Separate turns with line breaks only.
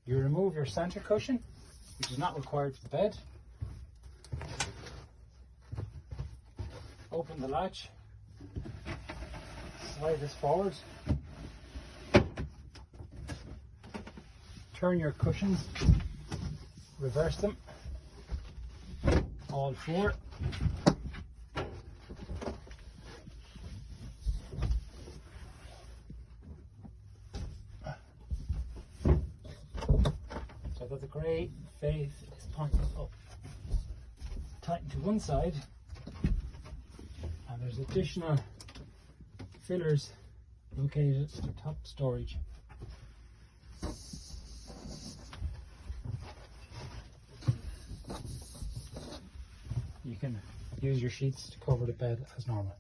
You remove your center cushion, which is not required for the bed. Open the latch, slide this forward, turn your cushions, reverse them, all four. So that the grey face is pointing up. Tighten to one side, and there's additional fillers located at the top storage. You can use your sheets to cover the bed as normal.